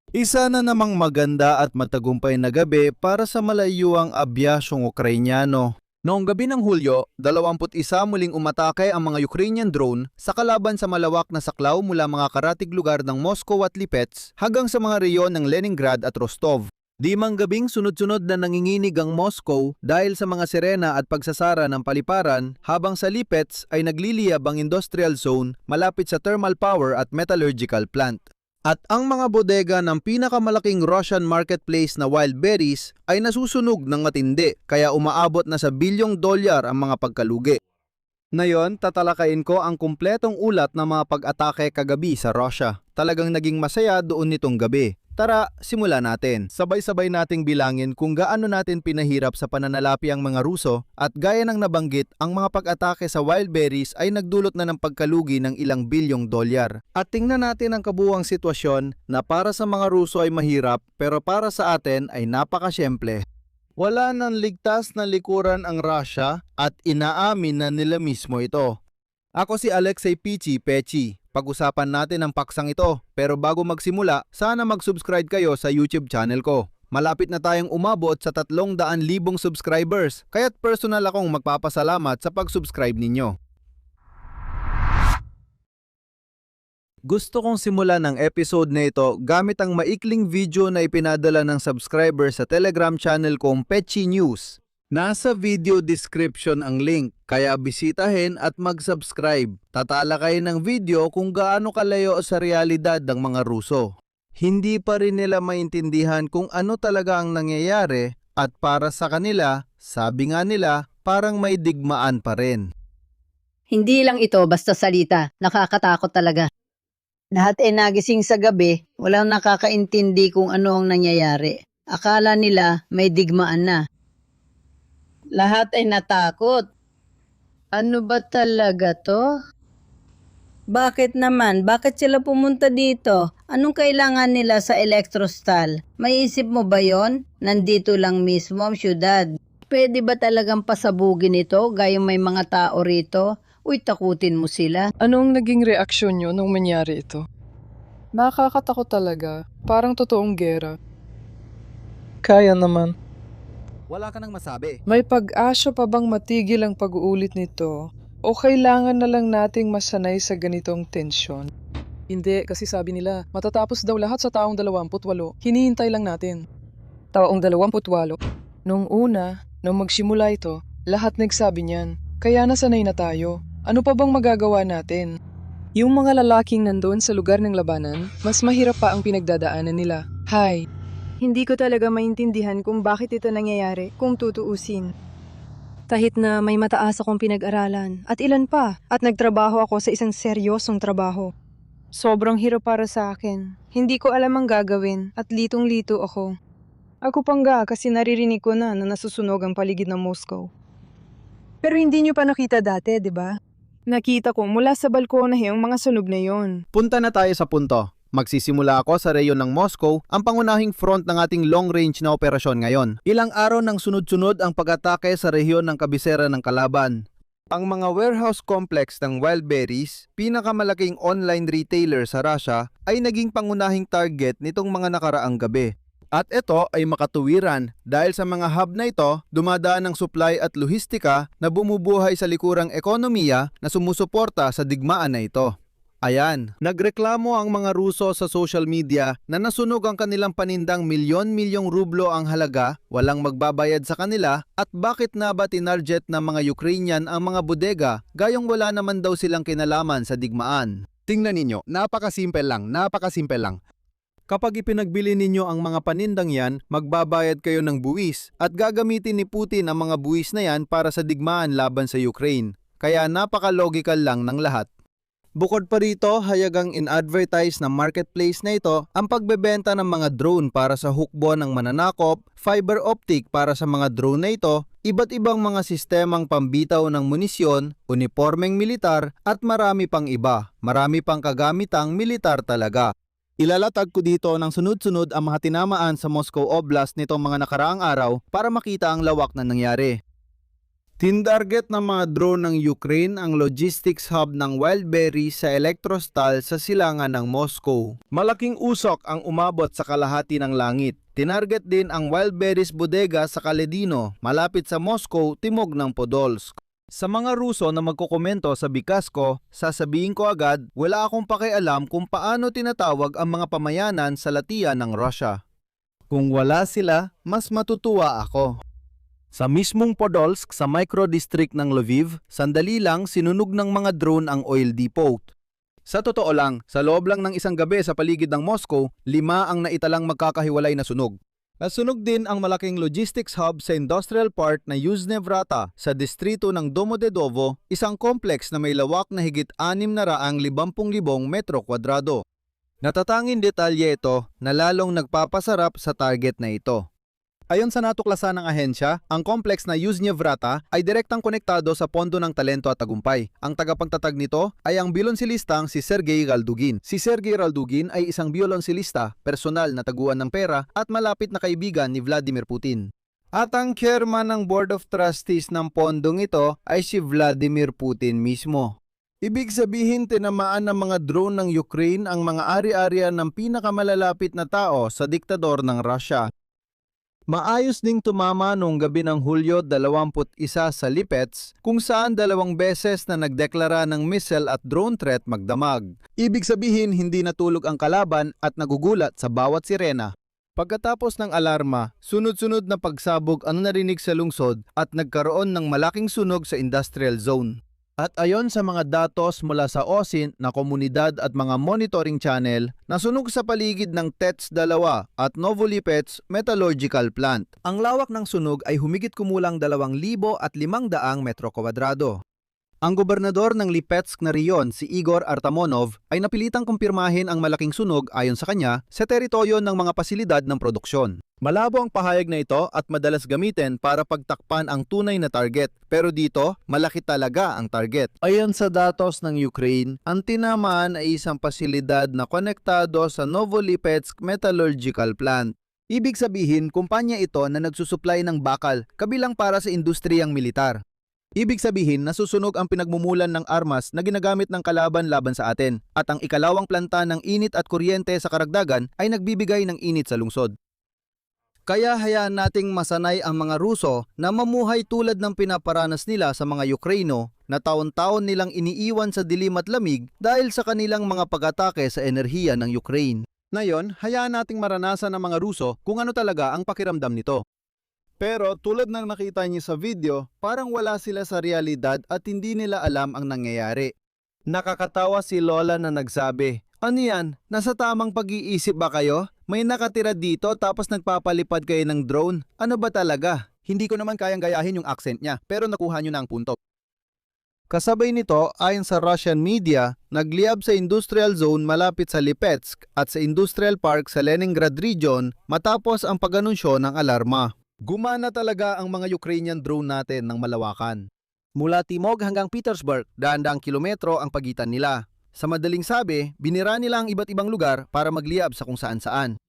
Isa na namang maganda at matagumpay na gabi para sa malayuang abyasyong Ukrainyano. Noong gabi ng Hulyo, 21 muling umatake ang mga Ukrainian drone sa kalaban sa malawak na saklaw mula mga karatig lugar ng Moscow at Lipetsk hanggang sa mga reyon ng Leningrad at Rostov. 5 gabing sunod-sunod na nanginginig ang Moscow dahil sa mga sirena at pagsasara ng paliparan, habang sa Lipetsk ay nagliliyab ang industrial zone malapit sa thermal power at metallurgical plant. At ang mga bodega ng pinakamalaking Russian marketplace na Wild Berries ay nasusunog ng matindi, kaya umaabot na sa $1 bilyong ang mga pagkalugi. Ngayon, tatalakayin ko ang kumpletong ulat ng mga pag-atake kagabi sa Russia. Talagang naging masaya doon nitong gabi. Tara, simulan natin. Sabay-sabay nating bilangin kung gaano natin pinahirap sa pananalapi ang mga Ruso, at gaya ng nabanggit, ang mga pag-atake sa Wild Berries ay nagdulot na ng pagkalugi ng ilang $1 bilyong. At tingnan natin ang kabuuang sitwasyon na para sa mga Ruso ay mahirap, pero para sa atin ay napakasyemple. Wala nang ligtas na likuran ang Russia at inaamin na nila mismo ito. Ako si Alexei Pichi Pechi. Pag-usapan natin ang paksang ito, pero bago magsimula, sana mag-subscribe kayo sa YouTube channel ko. Malapit na tayong umabot sa 300,000 subscribers, kaya't personal akong magpapasalamat sa pag-subscribe ninyo. Gusto kong simulan ang episode na ito gamit ang maikling video na ipinadala ng subscriber sa Telegram channel kong Pechi News. Nasa video description ang link, kaya bisitahin at mag-subscribe. Tatalakayin ng video kung gaano kalayo sa realidad ng mga Ruso. Hindi pa rin nila maintindihan kung ano talaga ang nangyayari, at para sa kanila, sabi nga nila, parang may digmaan pa rin. Hindi lang ito basta salita, nakakatakot talaga. Lahat ay nagising sa gabi, walang nakakaintindi kung ano ang nangyayari. Akala nila may digmaan na. Lahat ay natakot. Ano ba talaga to? Bakit naman? Bakit sila pumunta dito? Anong kailangan nila sa Electrostal? May isip mo ba yon? Nandito lang mismo ang syudad. Pwede ba talagang pasabugin ito gayong may mga tao rito? Uy, takutin mo sila. Anong naging reaksyon nyo nung mangyari ito? Nakakatakot talaga. Parang totoong gera. Kaya naman. Wala ka nang masabi. May pag-asa pa bang matigil ang pag-uulit nito? O kailangan na lang nating masanay sa ganitong tensyon? Hindi, kasi sabi nila, matatapos daw lahat sa taong 28. Hinihintay lang natin. Taong 28. Nung una, nung magsimula ito, lahat nagsabi niyan. Kaya nasanay na tayo. Ano pa bang magagawa natin? Yung mga lalaking nandoon sa lugar ng labanan, mas mahirap pa ang pinagdadaanan nila. Hi. Hindi ko talaga maintindihan kung bakit ito nangyayari kung tutuusin. Kahit na may mataas akong pinag-aralan at ilan pa at nagtrabaho ako sa isang seryosong trabaho. Sobrang hirap para sa akin. Hindi ko alam ang gagawin at litong-lito ako. Ako pangga kasi naririnig ko na nasusunog ang paligid ng Moscow. Pero hindi niyo pa nakita dati, di ba? Nakita ko mula sa balkona yung mga sunog na yon. Punta na tayo sa punto. Magsisimula ako sa reyon ng Moscow, ang pangunahing front ng ating long-range na operasyon ngayon. Ilang araw nang sunod-sunod ang pag-atake sa rehiyon ng kabisera ng kalaban. Ang mga warehouse complex ng Wild Berries, pinakamalaking online retailer sa Russia, ay naging pangunahing target nitong mga nakaraang gabi. At ito ay makatuwiran dahil sa mga hub na ito, dumadaan ng supply at lohistika na bumubuhay sa likurang ekonomiya na sumusuporta sa digmaan na ito. Ayan, nagreklamo ang mga Ruso sa social media na nasunog ang kanilang panindang milyon-milyong rublo ang halaga, walang magbabayad sa kanila, at bakit na ba tinarget ng mga Ukrainian ang mga bodega gayong wala naman daw silang kinalaman sa digmaan. Tingnan ninyo, napakasimple lang. Kapag ipinagbili ninyo ang mga panindang yan, magbabayad kayo ng buwis at gagamitin ni Putin ang mga buwis na yan para sa digmaan laban sa Ukraine. Kaya napaka-logical lang ng lahat. Bukod pa rito, hayagang in-advertise ng marketplace na ito ang pagbebenta ng mga drone para sa hukbo ng mananakop, fiber optic para sa mga drone na ito, iba't ibang mga sistemang pambitaw ng munisyon, unipormeng militar at marami pang iba. Marami pang kagamitang militar talaga. Ilalatag ko dito ng sunod-sunod ang mga tinamaan sa Moscow Oblast nitong mga nakaraang araw para makita ang lawak na nangyari. Tinarget ng mga drone ng Ukraine ang logistics hub ng Wildberry sa Electrostal sa silangan ng Moscow. Malaking usok ang umabot sa kalahati ng langit. Tinarget din ang Wildberry's bodega sa Kaledino, malapit sa Moscow, timog ng Podolsk. Sa mga Ruso na magkokomento sa bikas ko, sasabihin ko agad, wala akong pakialam kung paano tinatawag ang mga pamayanan sa latian ng Russia. Kung wala sila, mas matutuwa ako. Sa mismong Podolsk sa micro-district ng Lviv, sandali lang sinunog ng mga drone ang oil depot. Sa totoo lang, sa loob lang ng isang gabi sa paligid ng Moscow, 5 ang naitalang magkakahiwalay na sunog. Nasunog din ang malaking logistics hub sa industrial park na Yuzhne Vrata sa distrito ng Domodedovo, isang complex na may lawak na higit 650,000 metro kwadrado. Natatanging detalye ito na lalong nagpapasarap sa target na ito. Ayon sa natuklasan ng ahensya, ang complex na Yuzhne Vrata ay direktang konektado sa Pondo ng Talento at Tagumpay. Ang tagapagtatag nito ay ang biolonsilistang si Sergei Raldugin. Si Sergei Raldugin ay isang biolonsilista, personal na taguan ng pera at malapit na kaibigan ni Vladimir Putin. At ang chairman ng Board of Trustees ng pondong ito ay si Vladimir Putin mismo. Ibig sabihin tinamaan ng mga drone ng Ukraine ang mga ari-arian ng pinakamalalapit na tao sa diktador ng Russia. Maayos ding tumama noong gabi ng Hulyo 21 sa Lipetsk kung saan 2 beses na nagdeklara ng missile at drone threat magdamag. Ibig sabihin hindi natulog ang kalaban at nagugulat sa bawat sirena. Pagkatapos ng alarma, sunod-sunod na pagsabog ang narinig sa lungsod at nagkaroon ng malaking sunog sa industrial zone. At ayon sa mga datos mula sa OSINT na komunidad at mga monitoring channel, nasunog sa paligid ng TETS-2 at Novolipets Metallurgical Plant. Ang lawak ng sunog ay humigit kumulang 2,500 metro kwadrado. Ang gobernador ng Lipetsk na riyon, si Igor Artamonov, ay napilitang kumpirmahin ang malaking sunog ayon sa kanya sa teritoryo ng mga pasilidad ng produksyon. Malabo ang pahayag na ito at madalas gamitin para pagtakpan ang tunay na target. Pero dito, malaki talaga ang target. Ayon sa datos ng Ukraine, ang tinamaan ay isang pasilidad na konektado sa Novolipetsk Metallurgical Plant. Ibig sabihin, kumpanya ito na nagsusupply ng bakal, kabilang para sa industriyang militar. Ibig sabihin, nasusunog ang pinagmumulan ng armas na ginagamit ng kalaban laban sa atin at ang ikalawang planta ng init at kuryente sa karagdagan ay nagbibigay ng init sa lungsod. Kaya hayaan nating masanay ang mga Ruso na mamuhay tulad ng pinaparanas nila sa mga Ukraino na taon-taon nilang iniiwan sa dilim at lamig dahil sa kanilang mga pag-atake sa enerhiya ng Ukraine. Ngayon, hayaan nating maranasan ng mga Ruso kung ano talaga ang pakiramdam nito. Pero tulad ng nakita niyo sa video, parang wala sila sa realidad at hindi nila alam ang nangyayari. Nakakatawa si Lola na nagsabi, "Ano yan? Nasa tamang pag-iisip ba kayo? May nakatira dito tapos nagpapalipad kayo ng drone? Ano ba talaga?" Hindi ko naman kayang gayahin yung accent niya, pero nakuha niyo na ang punto. Kasabay nito, ayon sa Russian media, nagliyab sa industrial zone malapit sa Lipetsk at sa industrial park sa Leningrad region matapos ang pag-anunsyo ng alarma. Gumana talaga ang mga Ukrainian drone natin ng malawakan. Mula Timog hanggang Petersburg, daan-daang kilometro ang pagitan nila. Sa madaling sabi, binira nila ang iba't ibang lugar para magliyab sa kung saan-saan.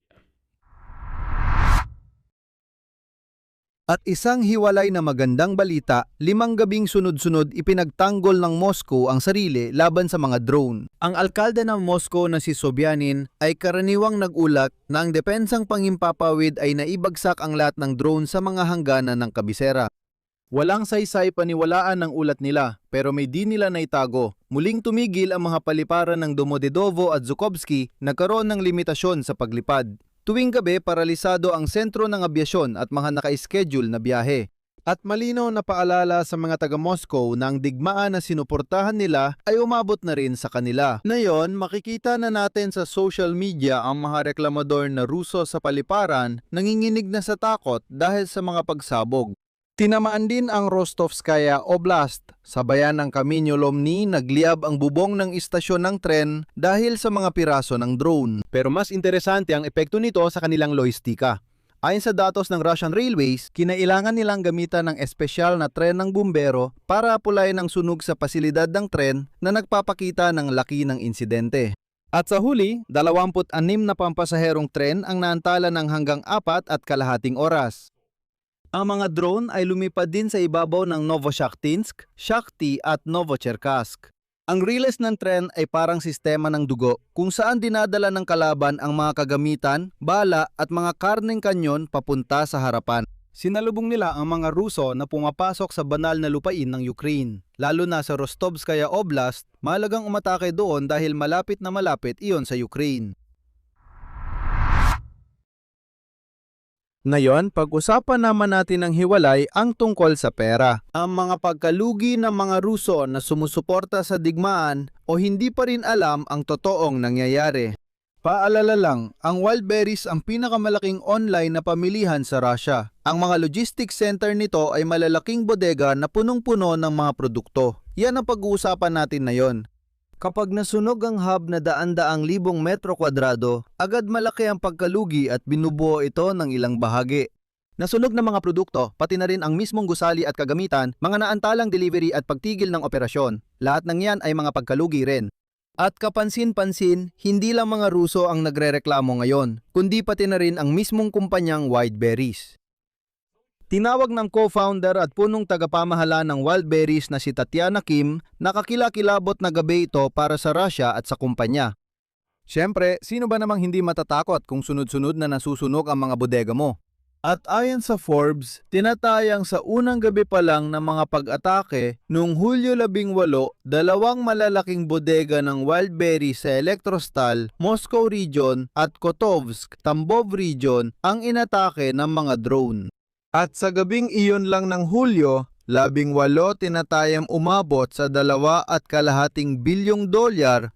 At isang hiwalay na magandang balita, 5 gabing sunod-sunod ipinagtanggol ng Moscow ang sarili laban sa mga drone. Ang alkalde ng Moscow na si Sobyanin ay karaniwang nagulat na ang depensang pangimpapawid ay naibagsak ang lahat ng drone sa mga hangganan ng kabisera. Walang saysay paniwalaan ng ulat nila, pero may di nila naitago. Muling tumigil ang mga paliparan ng Domodedovo at Zhukovsky, nagkaroon ng limitasyon sa paglipad. Tuwing gabi, paralisado ang sentro ng abyasyon at mga naka-schedule na biyahe. At malinaw na paalala sa mga taga-Moscow na ang digmaan na sinuportahan nila ay umabot na rin sa kanila. Ngayon, makikita na natin sa social media ang mga reklamador na Ruso sa paliparan nanginginig na sa takot dahil sa mga pagsabog. Tinamaan din ang Rostovskaya Oblast. Sa bayan ng Kaminyolomny, nagliyab ang bubong ng istasyon ng tren dahil sa mga piraso ng drone. Pero mas interesante ang epekto nito sa kanilang logistika. Ayon sa datos ng Russian Railways, kinailangan nilang gamitan ng espesyal na tren ng bumbero para apulayan ang sunog sa pasilidad ng tren na nagpapakita ng laki ng insidente. At sa huli, 26 na pampasaherong tren ang naantala ng hanggang 4.5 oras. Ang mga drone ay lumipad din sa ibabaw ng Novochakhtinsk, Shakhty at Novocherkassk. Ang riles ng tren ay parang sistema ng dugo kung saan dinadala ng kalaban ang mga kagamitan, bala at mga karneng kanyon papunta sa harapan. Sinalubong nila ang mga Ruso na pumapasok sa banal na lupain ng Ukraine. Lalo na sa Rostovskaya Oblast, mahalagang umatake doon dahil malapit na malapit iyon sa Ukraine. Ngayon, pag-usapan naman natin ng hiwalay ang tungkol sa pera. Ang mga pagkalugi ng mga Ruso na sumusuporta sa digmaan o hindi pa rin alam ang totoong nangyayari. Paalala lang, ang Wildberries ang pinakamalaking online na pamilihan sa Russia. Ang mga logistics center nito ay malalaking bodega na punong-puno ng mga produkto. Yan ang pag-uusapan natin na yon. Kapag nasunog ang hub na daan-daang libong metro kwadrado, agad malaki ang pagkalugi at binubuo ito ng ilang bahagi. Nasunog na mga produkto, pati na rin ang mismong gusali at kagamitan, mga naantalang delivery at pagtigil ng operasyon. Lahat ng yan ay mga pagkalugi rin. At kapansin-pansin, hindi lang mga Ruso ang nagrereklamo ngayon, kundi pati na rin ang mismong kumpanyang Wildberries. Tinawag ng co-founder at punong tagapamahala ng Wildberries na si Tatiana Kim, nakakilakilabot na gabi ito para sa Russia at sa kumpanya. Siyempre, sino ba namang hindi matatakot kung sunod-sunod na nasusunog ang mga bodega mo? At ayon sa Forbes, tinatayang sa unang gabi pa lang ng mga pag-atake, noong Hulyo 18, dalawang malalaking bodega ng Wildberries sa Elektrostal, Moscow Region at Kotovsk, Tambov Region ang inatake ng mga drone. At sa gabing iyon lang ng Hulyo, 18 tinatayang umabot sa $2.5 bilyong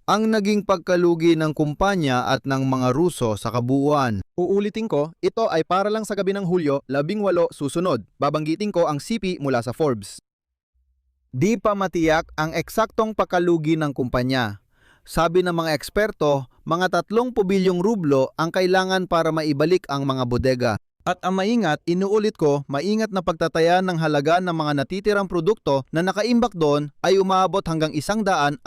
ang naging pagkalugi ng kumpanya at ng mga Ruso sa kabuuan. Uulitin ko, ito ay para lang sa gabi ng Hulyo, 18 susunod. Babanggitin ko ang CP mula sa Forbes. Di pa matiyak ang eksaktong pagkalugi ng kumpanya. Sabi ng mga eksperto, mga 30 bilyong rublo ang kailangan para maibalik ang mga bodega. At ang maingat, inuulit ko, maingat na pagtataya ng halaga ng mga natitirang produkto na nakaimbak doon ay umaabot hanggang 170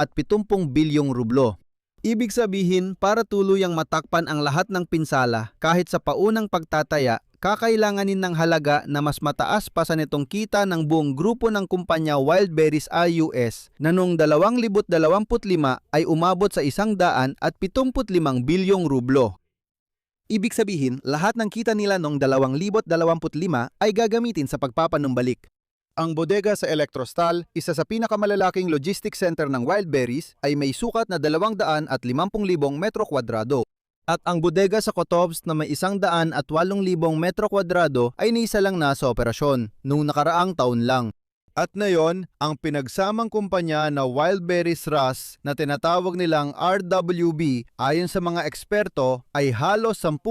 bilyong rublo. Ibig sabihin, para tuluyang matakpan ang lahat ng pinsala, kahit sa paunang pagtataya, kakailanganin ng halaga na mas mataas pa sa nitong kita ng buong grupo ng kumpanya Wildberries IUS na noong 2025 ay umabot sa 175 bilyong rublo. Ibig sabihin, lahat ng kita nila noong 2025 ay gagamitin sa pagpapanumbalik. Ang bodega sa Elektrostal, isa sa pinakamalalaking logistics center ng Wildberries, ay may sukat na 250,000 metro kwadrado. At ang bodega sa Kotovsk na may 108,000 metro kwadrado ay niisa lang na sa operasyon, noong nakaraang taon lang. At ngayon, ang pinagsamang kumpanya na Wildberries Rus na tinatawag nilang RWB ayon sa mga eksperto ay halos 10%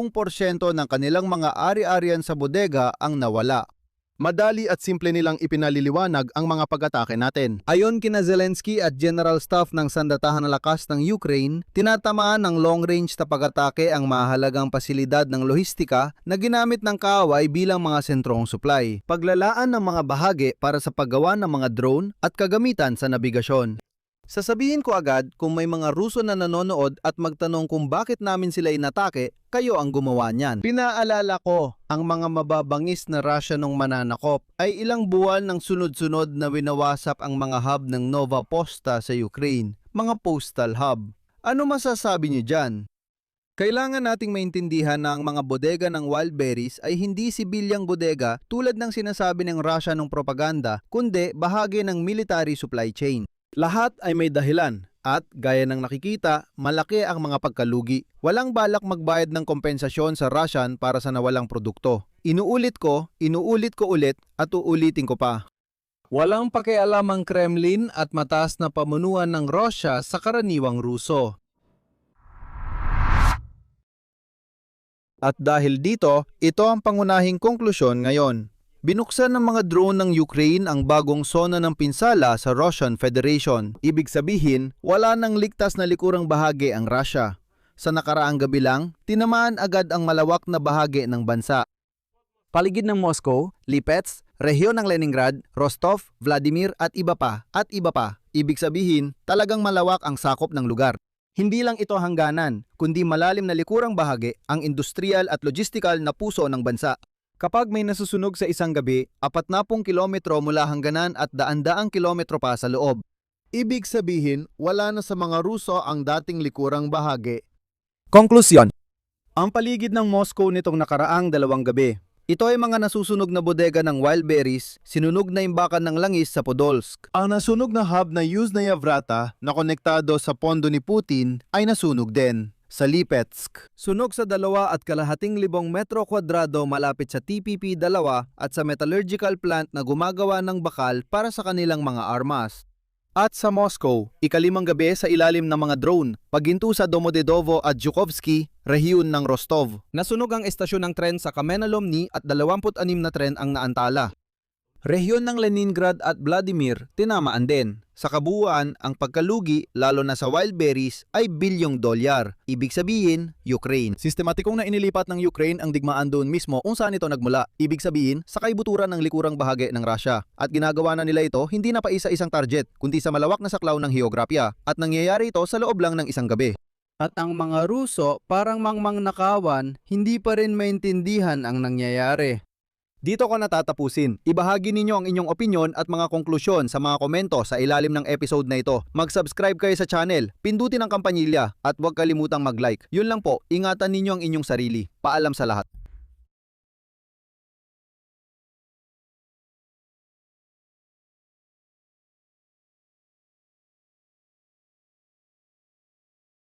ng kanilang mga ari-arian sa bodega ang nawala. Madali at simple nilang ipinaliliwanag ang mga pag-atake natin. Ayon kina Zelensky at General Staff ng Sandatahan na Lakas ng Ukraine, tinatamaan ng long-range na pag-atake ang mahalagang pasilidad ng lohistika na ginamit ng kaaway bilang mga sentrong supply, paglalaan ng mga bahagi para sa paggawa ng mga drone at kagamitan sa nabigasyon. Sasabihin ko agad kung may mga Ruso na nanonood at magtanong kung bakit namin sila inatake, kayo ang gumawa niyan. Pinaalala ko, ang mga mababangis na Russianong mananakop ay ilang buwan ng sunod-sunod na winawasak ang mga hub ng Nova Posta sa Ukraine, mga postal hub. Ano masasabi niyo dyan? Kailangan nating maintindihan na ang mga bodega ng Wildberries ay hindi sibilyang bodega tulad ng sinasabi ng Russianong propaganda, kundi bahagi ng military supply chain. Lahat ay may dahilan at gaya ng nakikita, malaki ang mga pagkalugi. Walang balak magbayad ng kompensasyon sa Russian para sa nawalang produkto. Inuulit ko ulit at uulitin ko pa. Walang pakialam ang Kremlin at mataas na pamunuan ng Russia sa karaniwang Ruso. At dahil dito, ito ang pangunahing konklusyon ngayon. Binuksan ng mga drone ng Ukraine ang bagong zona ng pinsala sa Russian Federation. Ibig sabihin, wala nang ligtas na likurang bahagi ang Russia. Sa nakaraang gabi lang, tinamaan agad ang malawak na bahagi ng bansa. Paligid ng Moscow, Lipetsk, rehiyon ng Leningrad, Rostov, Vladimir at iba pa. Ibig sabihin, talagang malawak ang sakop ng lugar. Hindi lang ito hangganan, kundi malalim na likurang bahagi ang industrial at logistical na puso ng bansa. Kapag may nasusunog sa isang gabi, 40 kilometro mula hangganan at daan-daang kilometro pa sa loob. Ibig sabihin, wala na sa mga Ruso ang dating likurang bahagi. Konklusyon. Ang paligid ng Moscow nitong nakaraang 2 gabi. Ito ay mga nasusunog na bodega ng wild berries, sinunog na imbakan ng langis sa Podolsk. Ang nasunog na hub na Yuzhnaya Vrata na konektado sa pondo ni Putin ay nasunog din. Sa Lipetsk, sunog sa 2,200,000 metro kwadrado malapit sa TPP-2 at sa metallurgical plant na gumagawa ng bakal para sa kanilang mga armas. At sa Moscow, 5 gabi sa ilalim ng mga drone, paghinto sa Domodedovo at Zhukovsky, rehiyon ng Rostov. Nasunog ang estasyon ng tren sa Kamenolomny at 26 na tren ang naantala. Rehiyon ng Leningrad at Vladimir, tinamaan din. Sa kabuuan, ang pagkalugi, lalo na sa wild berries, ay $1 bilyon. Ibig sabihin, Ukraine. Sistematikong na inilipat ng Ukraine ang digmaan doon mismo kung saan ito nagmula. Ibig sabihin, sa kaibuturan ng likurang bahagi ng Russia. At ginagawa na nila ito hindi na pa isa-isang target, kundi sa malawak na saklaw ng heograpya. At nangyayari ito sa loob lang ng isang gabi. At ang mga Ruso, parang mangmang nakawan, hindi pa rin maintindihan ang nangyayari. Dito ko natatapusin. Ibahagi ninyo ang inyong opinyon at mga konklusyon sa mga komento sa ilalim ng episode na ito. Mag-subscribe kayo sa channel, pindutin ang kampanilya at huwag kalimutang mag-like. Yun lang po, ingatan ninyo ang inyong sarili. Paalam sa lahat.